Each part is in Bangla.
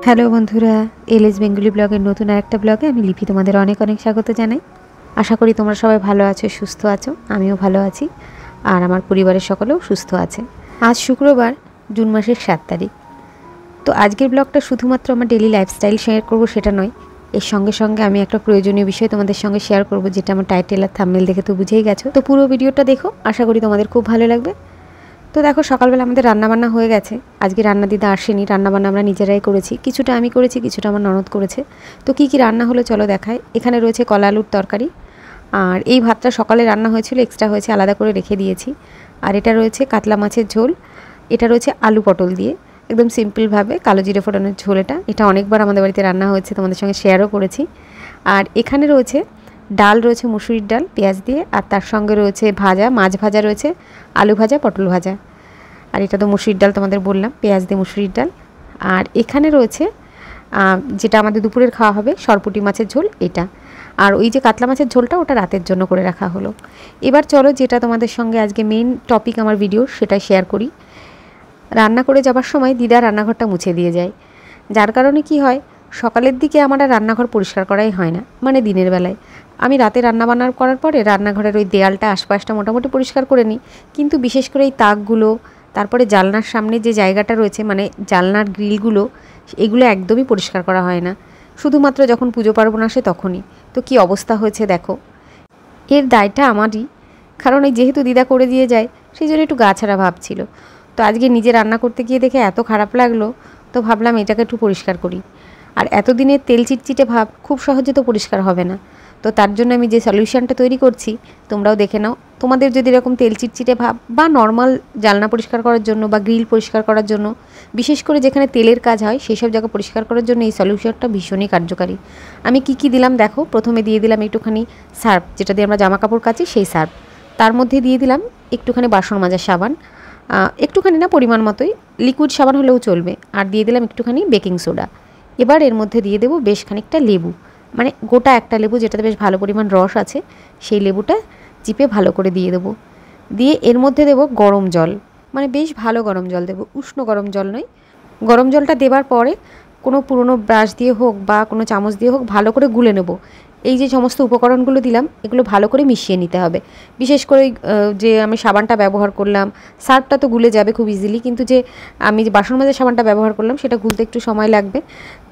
হ্যালো বন্ধুরা, এলএস বেঙ্গলি ব্লগের নতুন আরেকটা ব্লগে আমি লিপি তোমাদের অনেক অনেক স্বাগত জানাই। আশা করি তোমরা সবাই ভালো আছো, সুস্থ আছো। আমিও ভালো আছি আর আমার পরিবারের সকলেও সুস্থ আছে। আজ শুক্রবার, জুন মাসের 7 তারিখ। তো আজকের ব্লগটা শুধুমাত্র আমার ডেলি লাইফস্টাইল শেয়ার করব সেটা নয়, এর সঙ্গে সঙ্গে আমি একটা প্রয়োজনীয় বিষয় তোমাদের সঙ্গে শেয়ার করব, যেটা আমার টাইটেল আর থাম্বনেল দেখে তো বুঝেই গেছো। তো পুরো ভিডিওটা দেখো, আশা করি তোমাদের খুব ভালো লাগবে। তো দেখো, সকালবেলা আমাদের রান্নাবান্না হয়ে গেছে। আজকে রান্না দিদা আসেনি, রান্নাবান্না আমরা নিজেরাই করেছি। কিছুটা আমি করেছি, কিছুটা আমার ননদ করেছে। তো কি কি রান্না হলো চলো দেখাই। এখানে রয়েছে কলা আলুর তরকারি, আর এই ভাতটা সকালে রান্না হয়েছিল, এক্সট্রা হয়েছে, আলাদা করে রেখে দিয়েছি। আর এটা রয়েছে কাতলা মাছের ঝোল, এটা রয়েছে আলু পটল দিয়ে, একদম সিম্পলভাবে কালো জিরে ফোটানোর ঝোল। এটা অনেকবার আমাদের বাড়িতে রান্না হয়েছে, তোমাদের সঙ্গে শেয়ারও করেছি। আর এখানে রয়েছে ডাল, রয়েছে মুসুরির ডাল পেঁয়াজ দিয়ে, আর তার সঙ্গে রয়েছে ভাজা, মাছ ভাজা রয়েছে, আলু ভাজা, পটল ভাজা। আর এটা তো মুসুরির ডাল, তোমাদের বললাম পেঁয়াজ দিয়ে মুসুরির ডাল। আর এখানে রয়েছে যেটা আমাদের দুপুরের খাওয়া হবে, সরপুঁটি মাছের ঝোল এটা। আর ওই যে কাতলা মাছের ঝোলটা, ওটা রাতের জন্য করে রাখা হলো। এবার চলো, যেটা তোমাদের সঙ্গে আজকে মেইন টপিক আমার ভিডিও, সেটা শেয়ার করি। রান্না করে যাবার সময় দিদা রান্নাঘরটা মুছে দিয়ে যায়, যার কারণে কি হয়, সকালের দিকে আমার আর রান্নাঘর পরিষ্কার করাই হয় না, মানে দিনের বেলায়। আমি রাতে রান্নাবান্না করার পরে রান্নাঘরের ওই দেয়ালটা, আশপাশটা মোটামুটি পরিষ্কার করে নিই, কিন্তু বিশেষ করে এই তাকগুলো, তারপরে জানলার সামনে যে জায়গাটা রয়েছে, মানে জানলার গ্রিলগুলো, এগুলো একদমই পরিষ্কার করা হয় না, শুধুমাত্র যখন পুজো পার্বণ আসে তখনই। তো কি অবস্থা হয়েছে দেখো। এর দায়টা আমারই, কারণ এই যেহেতু দিদা করে দিয়ে যায়, সেই জন্য একটু গা ছাড়া ভাব ছিল। তো আজকে নিজে রান্না করতে গিয়ে দেখে এত খারাপ লাগলো, তো ভাবলাম এটাকে একটু পরিষ্কার করি। আর এতদিনের তেল চিটচিটে ভাব খুব সহজে তো পরিষ্কার হবে না। তো তার জন্য আমি যে সলিউশনটা তৈরি করছি, তোমরাও দেখে নাও। তোমাদের যদি এরকম তেল চিটচিটে ভাব, বা নর্মাল জানলা পরিষ্কার করার জন্য, বা গ্রিল পরিষ্কার করার জন্য, বিশেষ করে যেখানে তেলের কাজ হয় সেই সব জায়গা পরিষ্কার করার জন্য এই সলিউশনটা ভীষণই কার্যকারী। আমি কি কি দিলাম দেখো। প্রথমে দিয়ে দিলাম একটুখানি সার্ফ, যেটা দিয়ে আমরা জামা কাপড় কাচি, সেই সার্ফ। তার মধ্যে দিয়ে দিলাম একটুখানি বাসন মাজার সাবান, একটুখানি না, পরিমাণ মতোই, লিকুইড সাবান হলেও চলবে। আর দিয়ে দিলাম একটুখানি বেকিং সোডা। এবার এর মধ্যে দিয়ে দেবো বেশ খানিকটা লেবু, মানে গোটা একটা লেবু, যেটাতে বেশ ভালো পরিমাণ রস আছে, সেই লেবুটা চিপে ভালো করে দিয়ে দেবো। দিয়ে এর মধ্যে দেবো গরম জল, মানে বেশ ভালো গরম জল দেবো, উষ্ণ গরম জল নয়। গরম জলটা দেবার পরে কোনো পুরনো ব্রাশ দিয়ে হোক বা কোনো চামচ দিয়ে হোক ভালো করে গুলে নেব। এই যে সমস্ত উপকরণগুলো দিলাম, এগুলো ভালো করে মিশিয়ে নিতে হবে। বিশেষ করে যে আমি সাবানটা ব্যবহার করলাম, সার্ফটা তো গুলে যাবে খুব ইজিলি, কিন্তু যে আমি যে বাসন মাজার সাবানটা ব্যবহার করলাম, সেটা গুলতে একটু সময় লাগবে।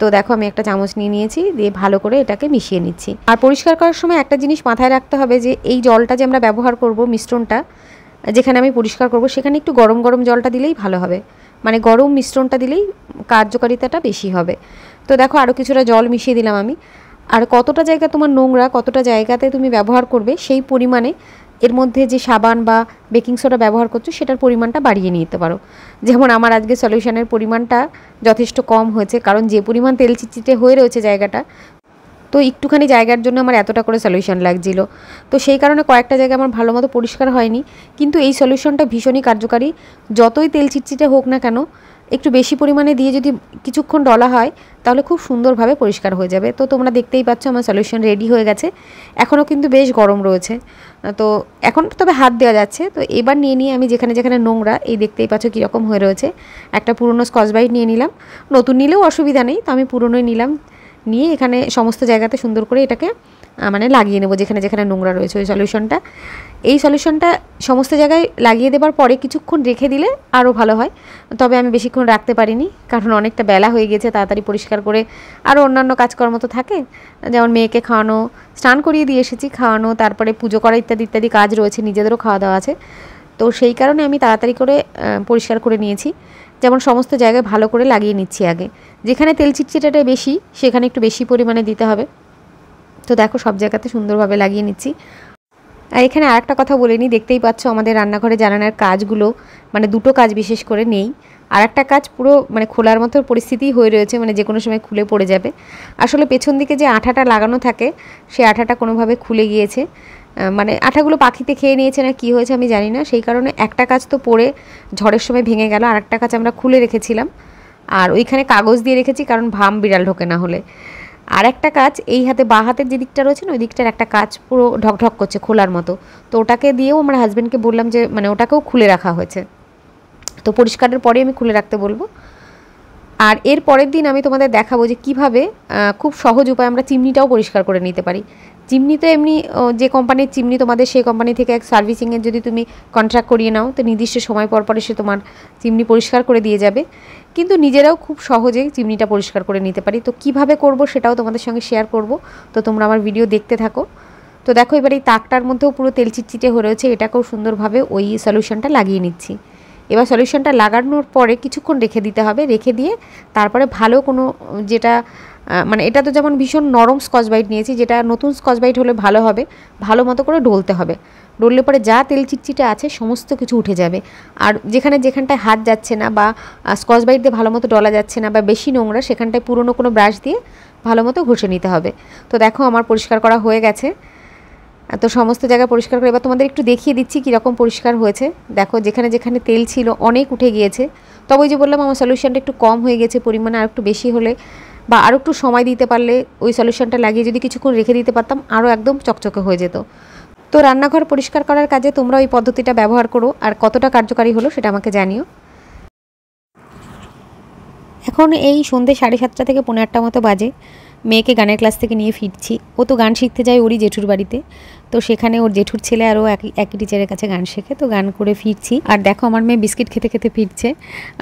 তো দেখো, আমি একটা চামচ নিয়ে নিয়েছি, দিয়ে ভালো করে এটাকে মিশিয়ে নিচ্ছি। আর পরিষ্কার করার সময় একটা জিনিস মাথায় রাখতে হবে, যে এই জলটা যে আমরা ব্যবহার করব, মিশ্রণটা যেখানে আমি পরিষ্কার করব, সেখানে একটু গরম গরম জলটা দিলেই ভালো হবে, মানে গরম মিশ্রণটা দিলেই কার্যকারিতাটা বেশি হবে। তো দেখো, আরও কিছুটা জল মিশিয়ে দিলাম আমি। আর কতটা জায়গা তোমার নোংরা, কতটা জায়গাতে তুমি ব্যবহার করবে, সেই পরিমাণে এর মধ্যে যে সাবান বা বেকিং সোডা ব্যবহার করছো, সেটার পরিমাণটা বাড়িয়ে নিতে পারো। যেমন আমার আজকে সলিউশনের পরিমাণটা যথেষ্ট কম হয়েছে, কারণ যে পরিমাণ তেল চিটচিটে হয়ে রয়েছে জায়গাটা, তো একটুখানি জায়গার জন্য আমার এতটা করে সলিউশন লাগছিল। তো সেই কারণে কয়েকটা জায়গা আমার ভালো মতো পরিষ্কার হয়নি, কিন্তু এই সলিউশনটা ভীষণই কার্যকারী। যতই তেল চিটচিটে হোক না কেন, একটু বেশি পরিমাণে দিয়ে যদি কিছুক্ষণ ডলা হয়, তাহলে খুব সুন্দরভাবে পরিষ্কার হয়ে যাবে। তো তোমরা দেখতেই পাচ্ছ আমার সলিউশন রেডি হয়ে গেছে। এখনও কিন্তু বেশ গরম রয়েছে, তো এখন তবে হাত দেওয়া যাচ্ছে। তো এবার নিয়ে নিয়ে আমি যেখানে যেখানে নোংরা, এই দেখতেই পাচ্ছ কীরকম হয়ে রয়েছে, একটা পুরনো স্কচ ব্রাইট নিয়ে নিলাম। নতুন নিলেও অসুবিধা নেই, তো আমি পুরনোই নিলাম। নিয়ে এখানে সমস্ত জায়গাতে সুন্দর করে এটাকে মানে লাগিয়ে নেব, যেখানে যেখানে নোংরা রয়েছে ওই সলিউশনটা। এই সলিউশনটা সমস্ত জায়গায় লাগিয়ে দেবার পরে কিছুক্ষণ রেখে দিলে আরও ভালো হয়। তবে আমি বেশিক্ষণ রাখতে পারিনি, কারণ অনেকটা বেলা হয়ে গেছে, তাড়াতাড়ি পরিষ্কার করে আরও অন্যান্য কাজকর্ম তো থাকে, যেমন মেয়েকে খাওয়ানো, স্নান করিয়ে দিয়ে এসেছি, খাওয়ানো, তারপরে পুজো করা ইত্যাদি ইত্যাদি কাজ রয়েছে, নিজেদেরও খাওয়া দাওয়া আছে। তো সেই কারণে আমি তাড়াতাড়ি করে পরিষ্কার করে নিয়েছি। যেমন সমস্ত জায়গায় ভালো করে লাগিয়ে নিচ্ছি আগে, যেখানে তেল চিটচিটাটা বেশি সেখানে একটু বেশি পরিমাণে দিতে হবে। তো দেখো, সব জায়গাতে সুন্দরভাবে লাগিয়ে নিচ্ছি। আর এখানে আরেকটা কথা বলে নিই, দেখতেই পাচ্ছ আমাদের রান্নাঘরে জানালার কাজগুলো, মানে দুটো কাজ বিশেষ করে নেই, আর একটা কাজ পুরো মানে খোলার মতো পরিস্থিতিই হয়ে রয়েছে, মানে যে কোনো সময় খুলে পড়ে যাবে। আসলে পেছন দিকে যে আঠাটা লাগানো থাকে, সেই আঠাটা কোনোভাবে খুলে গিয়েছে, মানে আঠাগুলো পাখিতে খেয়ে নিয়েছে না কি হয়েছে আমি জানি না, সেই কারণে একটা কাজ তো পড়ে ঝড়ের সময় ভেঙে গেল, আর একটা কাজ আমরা খুলে রেখেছিলাম, আর ওইখানে কাগজ দিয়ে রেখেছি, কারণ ভাম বিড়াল ঢোকে না হলে। আর একটা কাজ এই হাতে, বা হাতের যে দিকটা রয়েছে না, ওই দিকটার একটা কাজ পুরো ঢকঢক করছে খোলার মতো, তো ওটাকে দিয়েও আমার হাজব্যান্ডকে বললাম যে মানে ওটাকেও খুলে রাখা হয়েছে, তো পরিষ্কারের পরে আমি খুলে রাখতে বলবো। আর এর পরের দিন আমি তোমাদের দেখাবো যে কীভাবে খুব সহজ উপায়ে আমরা চিমনিটাও পরিষ্কার করে নিতে পারি। চিমনি তো এমনি যে কোম্পানির চিমনি তোমাদের সেই কোম্পানি থেকে এক সার্ভিসিংয়ের যদি তুমি কন্ট্রাক্ট করিয়ে নাও তো নির্দিষ্ট সময় পর পরে সে তোমার চিমনি পরিষ্কার করে দিয়ে যাবে, কিন্তু নিজেরাও খুব সহজে চিমনিটা পরিষ্কার করে নিতে পারি। তো কিভাবে করব সেটাও তোমাদের সঙ্গে শেয়ার করব, তো তোমরা আমার ভিডিও দেখতে থাকো। তো দেখো এবার এই তাকটার মধ্যেও পুরো তেল চিটচিটে হয়ে রয়েছে, এটাকেও সুন্দরভাবে ওই সলিউশনটা লাগিয়ে নিচ্ছি। এবার সলিউশনটা লাগানোর পরে কিছুক্ষণ রেখে দিতে হবে, রেখে দিয়ে তারপরে ভালো কোনো যেটা মানে এটা তো যেমন ভীষণ নরম স্কচ ব্রাইট নিয়েছি, যেটা নতুন স্কচ ব্রাইট হলে ভালো হবে, ভালো মতো করে ডলতে হবে। ডললে পরে যা তেল চিটচিটে আছে সমস্ত কিছু উঠে যাবে। আর যেখানটায় হাত যাচ্ছে না বা স্কচ ব্রাইট দিয়ে ভালো মতো ডলা যাচ্ছে না বা বেশি নোংরা, সেখানটায় পুরনো কোনো ব্রাশ দিয়ে ভালো মতো ঘষে নিতে হবে। তো দেখো আমার পরিষ্কার করা হয়ে গেছে। তো সমস্ত জায়গায় পরিষ্কার করে এবার তোমাদের একটু দেখিয়ে দিচ্ছি কীরকম পরিষ্কার হয়েছে। দেখো যেখানে যেখানে তেল ছিল অনেক উঠে গিয়েছে, তবে ওই যে বললাম আমার সলিউশনটা একটু কম হয়ে গেছে, পরিমাণে আর একটু বেশি হলে বা আরও একটু সময় দিতে পারলে ওই সলিউশনটা লাগিয়ে যদি কিছুক্ষণ রেখে দিতে পারতাম আরও একদম চকচকে হয়ে যেত। তো রান্নাঘর পরিষ্কার করার কাজে তোমরা ওই পদ্ধতিটা ব্যবহার করো, আর কতটা কার্যকারী হলো সেটা আমাকে জানিও। এখন এই সন্ধ্যে 7:30 থেকে 8:30 মতো বাজে, মেয়েকে গানের ক্লাস থেকে নিয়ে ফিরছি। ও তো গান শিখতে যায় ওরই জেঠুর বাড়িতে, তো সেখানে ওর জেঠুর ছেলে আরও একই টিচারের কাছে গান শেখে, তো গান করে ফিরছি। আর দেখো আমার মেয়ে বিস্কিট খেতে খেতে ফিরছে।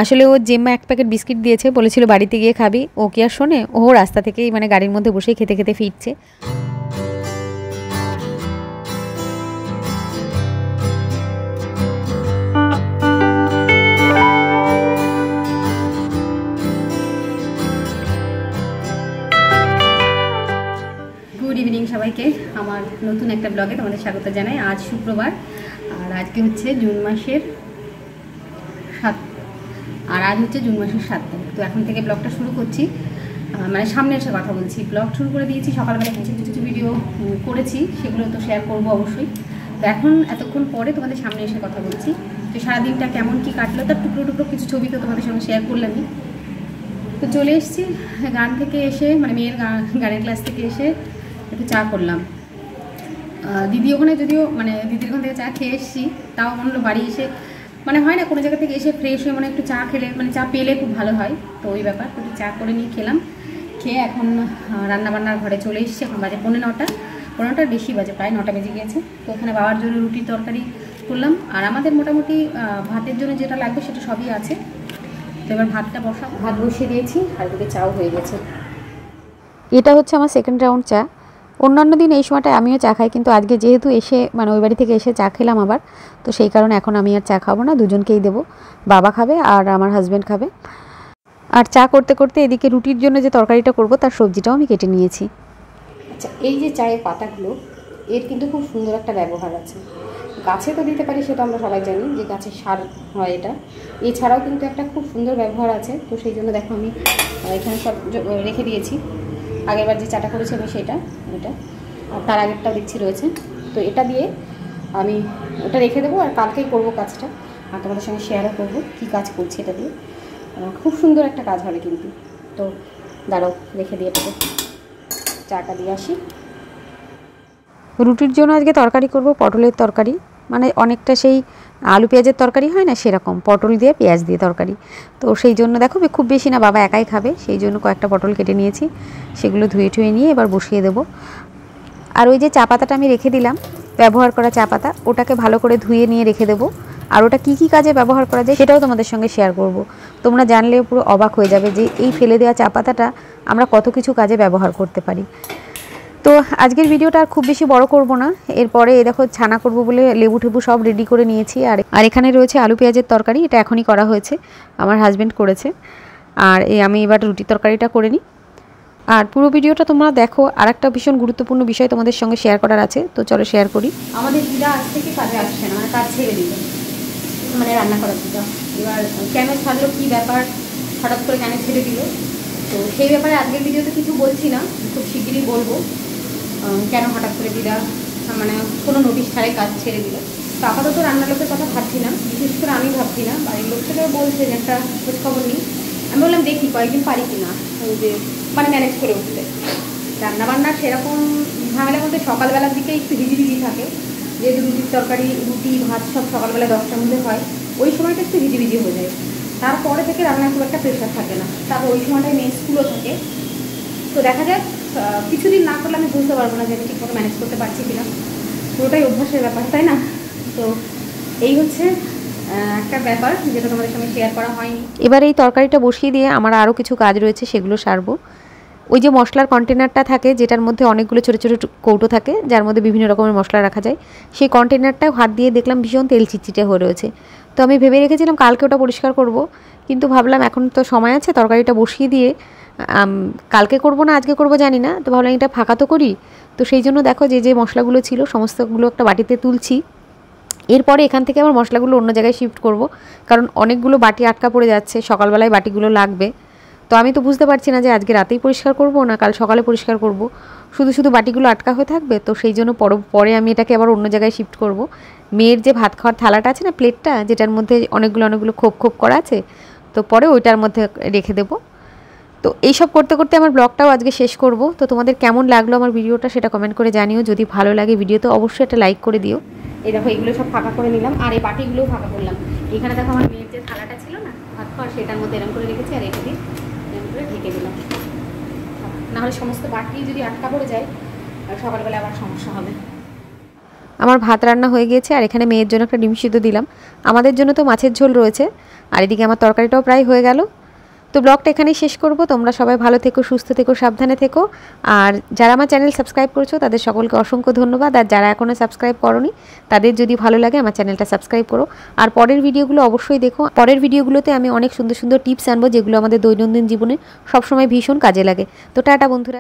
আসলে ওর জেম্মা 1 প্যাকেট বিস্কিট দিয়েছে, বলেছিল বাড়িতে গিয়ে খাবি, ও কি আর শোনে, ও রাস্তা থেকেই মানে গাড়ির মধ্যে বসেই খেতে খেতে ফিরছে। গুড ইভিনিং সবাইকে, আমার নতুন একটা ব্লগে তোমাদের স্বাগত জানাই। আজ শুক্রবার আর আজকে হচ্ছে জুন মাসের 7 তারিখ। তো এখন থেকে ব্লগটা শুরু করছি, মানে সামনে এসে কথা বলছি। ব্লগ শুরু করে দিয়েছি, সকালবেলা কিছু কিছু ভিডিও করেছি, সেগুলো তো শেয়ার করবো অবশ্যই। তো এখন এতক্ষণ পরে তোমাদের সামনে এসে কথা বলছি। তো সারাদিনটা কেমন কি কাটলো তার টুকরো টুকরো কিছু ছবি তো তোমাদের সঙ্গে শেয়ার করলামই। তো চলে এসেছি গান থেকে এসে, মানে মেয়ের গানের ক্লাস থেকে এসে একটু চা করলাম। দিদি ওখানে যদিও মানে দিদির ওখান থেকে চা খেয়ে এসেছি, তাও মনে হলো বাড়ি এসে মানে হয় না কোনো জায়গা থেকে এসে ফ্রেশ হয়ে মানে একটু চা খেলে মানে চা পেলে খুব ভালো হয়, তো ওই ব্যাপার। তো চা করে নিয়ে খেলাম, খেয়ে এখন রান্নাবান্নার ঘরে চলে এসেছি। এখন বাজে 9:45 বেশি বাজে, প্রায় 9টা বেজে গিয়েছে। তো ওখানে বাবার জন্য রুটি তরকারি করলাম, আর আমাদের মোটামুটি ভাতের জন্য যেটা লাগবে সেটা সবই আছে। তো এবার ভাত বসিয়ে দিয়েছি, আর এদিকে চাও হয়ে গেছে। এটা হচ্ছে আমার সেকেন্ড রাউন্ড চা। অন্যান্য দিন এই সময়টায় আমিও চা খাই, কিন্তু আজকে যেহেতু এসে মানে ওই বাড়ি থেকে এসে চা খেলাম আবার, তো সেই কারণে এখন আমি আর চা খাবো না, দুজনকেই দেবো। বাবা খাবে আর আমার হাজব্যান্ড খাবে। আর চা করতে করতে এদিকে রুটির জন্য যে তরকারিটা করব তার সবজিটাও আমি কেটে নিয়েছি। আচ্ছা, এই যে চায়ের পাতাগুলো, এর কিন্তু খুব সুন্দর একটা ব্যবহার আছে। গাছে তো দিতে পারি, সেটা আমরা সবাই জানি যে গাছের সার হয় এটা, এছাড়াও কিন্তু একটা খুব সুন্দর ব্যবহার আছে। তো সেই জন্য দেখো আমি এখানে সব রেখে দিয়েছি। আগেরবার যে চাটা করেছি আমি এটা আর তার আগেরটাও দেখছি রয়েছে। তো এটা দিয়ে আমি ওটা রেখে দেবো, আর কালকেই করবো কাজটা, আর তোমাদের সঙ্গে শেয়ারও করবো কী কাজ করছি এটা দিয়ে। খুব সুন্দর একটা কাজ হবে কিন্তু। তো দাঁড়াও রেখে দিয়ে দেবো, চাটা দিয়ে আসি। রুটির জন্য আজকে তরকারি করব, পটলের তরকারি, মানে অনেকটা সেই আলু পেঁয়াজের তরকারি হয় না, সেরকম পটল দিয়ে পেঁয়াজ দিয়ে তরকারি। তো সেই জন্য দেখো খুব বেশি না, বাবা একাই খাবে, সেই জন্য কয়েকটা পটল কেটে নিয়েছি, সেগুলো ধুয়ে টুয়ে নিয়ে এবার বসিয়ে দেবো। আর ওই যে চা পাতাটা আমি রেখে দিলাম, ব্যবহার করা চা পাতা, ওটাকে ভালো করে ধুয়ে নিয়ে রেখে দেবো। আর ওটা কী কী কাজে ব্যবহার করা যায় সেটাও তোমাদের সঙ্গে শেয়ার করব। তোমরা জানলে পুরো অবাক হয়ে যাবে যে এই ফেলে দেওয়া চা পাতাটা আমরা কত কিছু কাজে ব্যবহার করতে পারি। তো আজকের ভিডিওটা আর খুব বেশি বড় করব না। এরপরে দেখো ছানা করব বলে লেবু টেবু সব রেডি করে নিয়েছি। আর এখানে রয়েছে আলু পেঁয়াজের তরকারি, এটা এখনই করা হয়েছে, আমার হাজব্যান্ড করেছে। আর আমি এবার রুটি তরকারিটা করে নিই। আর পুরো ভিডিওটা তোমরা দেখো। আর একটা ভীষণ গুরুত্বপূর্ণ বিষয় তোমাদের সঙ্গে শেয়ার করার আছে, তো চলো শেয়ার করি। আমাদের দিদা আজ থেকে কাজে আসছে না, মানে কাজ ছেড়ে দিল, মানে রান্না করার দিদা। এবার কেন ছাড়লো, কী ব্যাপার, হঠাৎ করে কেন ছেড়ে দিল, তো সেই ব্যাপারে আজকের ভিডিওতে কিছু বলছি না, খুব শিগগিরই বলবো কেন হঠাৎ করে দিদা মানে কোনো নোটিশ ছাড়াই কাজ ছেড়ে দিল। তো আপাতত রান্নার লোকের কথা ভাবছি না, বিশেষ করে আমি ভাবছি না, বাড়ির লোক থেকে বলছে যে একটা খোঁজখবর নিই। আমি বললাম দেখি কয়েকদিন পারি কি না, ওই যে মানে ম্যানেজ করে উঠতে। রান্নাবান্না সেরকম ঝামেলার মধ্যে সকালবেলার দিকে একটু হিজিবিজি থাকে, যেহেতু রুটির তরকারি, রুটি ভাত সব সকালবেলা 10টার মধ্যে হয়, ওই সময়টা একটু হিজিবিজি হয়ে যায়। তারপরে থেকে রান্নার খুব একটা প্রেশার থাকে না। তারপর ওই সময়টায় মেয়ে স্কুলও থাকে। তো দেখা যায় কিছুদিন না করলে আমি বুঝতে পারবো না যে আমি ঠিকমতো ম্যানেজ করতে পারছি কিনা। পুরোটাই অভ্যাসের ব্যাপার, তাই না? তো এই হচ্ছে একটা ব্যাপার যেটা তোমাদের সঙ্গে শেয়ার করা হয়নি। এবার এই তরকারিটা বসিয়ে দিয়ে আমার আরও কিছু কাজ রয়েছে, সেগুলো সারবো। ওই যে মশলার কন্টেনারটা থাকে যেটার মধ্যে অনেকগুলো ছোটো ছোটো কৌটো থাকে, যার মধ্যে বিভিন্ন রকমের মশলা রাখা যায়, সেই কন্টেনারটাও হাত দিয়ে দেখলাম ভীষণ তেল চিটচিটে হয়ে রয়েছে। তো আমি ভেবে রেখেছিলাম কালকে ওটা পরিষ্কার করব, কিন্তু ভাবলাম এখন তো সময় আছে, তরকারিটা বসিয়ে দিয়ে কালকে করব না আজকে করব জানি না, তো ভাবলাম এটা ফাঁকা তো করি। তো সেই জন্য দেখো যে মশলাগুলো ছিল সমস্তগুলো একটা বাটিতে তুলছি। এরপরে এখান থেকে আবার মশলাগুলো অন্য জায়গায় শিফট করব, কারণ অনেকগুলো বাটি আটকা পড়ে যাচ্ছে, সকালবেলায় বাটিগুলো লাগবে। তো আমি তো বুঝতে পারছি না যে আজকে রাতেই পরিষ্কার করব না কাল সকালে পরিষ্কার করব, শুধু শুধু বাটিগুলো আটকা হয়ে থাকবে। তো সেই জন্য পরে আমি এটাকে আবার অন্য জায়গায় শিফট করব। মেয়ের যে ভাত খাওয়ার থালাটা আছে না, প্লেটটা, যেটার মধ্যে অনেকগুলো খোপ খোপ করা আছে, তো পরে ওইটার মধ্যে রেখে দেবো। তো এইসব করতে করতে আমার ব্লগটাও আজকে শেষ করব। তো তোমাদের কেমন লাগলো আমার ভিডিওটা সেটা কমেন্ট করে জানিও। যদি ভালো লাগে ভিডিওতে অবশ্যই একটা লাইক করে দিও। এই দেখো এগুলো সব ফাঁকা করে নিলাম, আর এই বাটিগুলোও ফাঁকা করলাম। এখানে দেখো আমার মেয়ের যে থালাটা ছিল না ভাত খাওয়ার, সেটার মধ্যে এরকম করে রেখেছি, আর এটা দিয়ে এরকম করে ঢেকে দিলাম। নাহলে সমস্ত বাটি যদি আটকা পড়ে যায় সকালবেলা আবার সমস্যা হবে। আমার ভাত রান্না হয়ে গিয়েছে, আর এখানে মেয়ের জন্য একটা ডিম সিদ্ধ দিলাম। আমাদের জন্য তো মাছের ঝোল রয়েছে, আর এদিকে আমার তরকারিটাও প্রায় হয়ে গেল। তো ব্লগটা এখানেই শেষ করব। তোমরা সবাই ভালো থেকো, সুস্থ থেকো, সাবধানে থেকো। আর যারা আমার চ্যানেল সাবস্ক্রাইব করেছো তাদের সকলকে অসংখ্য ধন্যবাদ। আর যারা এখনও সাবস্ক্রাইব করোনি তাদের যদি ভালো লাগে আমার চ্যানেলটা সাবস্ক্রাইব করো। আর পরের ভিডিওগুলো অবশ্যই দেখো। পরের ভিডিওগুলোতে আমি অনেক সুন্দর সুন্দর টিপস আনবো, যেগুলো আমাদের দৈনন্দিন জীবনে সবসময় ভীষণ কাজে লাগে। তো টাটা বন্ধুরা।